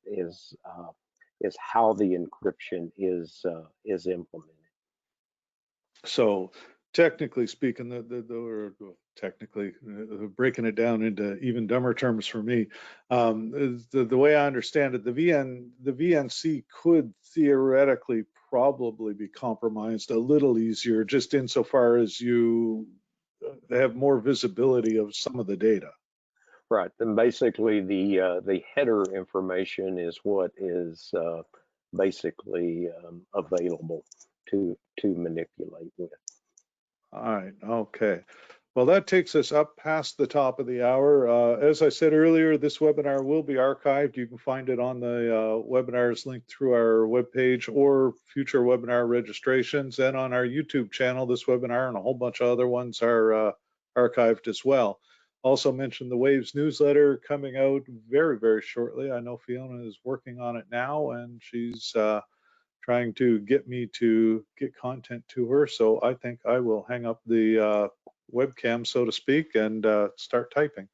Speaker 2: how the encryption is implemented.
Speaker 1: So technically speaking, breaking it down into even dumber terms for me, the way I understand it, the VNC could theoretically probably be compromised a little easier, just insofar as you have more visibility of some of the data.
Speaker 2: Right, and basically the header information is what is basically available to manipulate with.
Speaker 1: All right, okay. Well, that takes us up past the top of the hour. As I said earlier, this webinar will be archived. You can find it on the webinars link through our webpage or future webinar registrations, and on our YouTube channel. This webinar and a whole bunch of other ones are archived as well. Also mentioned the Waves newsletter coming out very, very shortly. I know Fiona is working on it now, and she's trying to get me to get content to her. So I think I will hang up the webcam, so to speak, and start typing.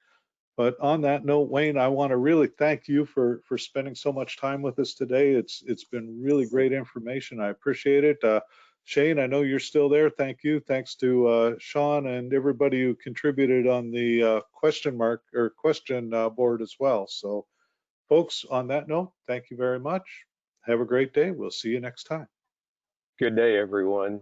Speaker 1: But on that note, Wayne, I want to really thank you for spending so much time with us today. It's been really great information. I appreciate it. Shane, I know you're still there. Thank you. Thanks to Sean and everybody who contributed on the question board as well. So folks, on that note, thank you very much. Have a great day. We'll see you next time.
Speaker 2: Good day, everyone.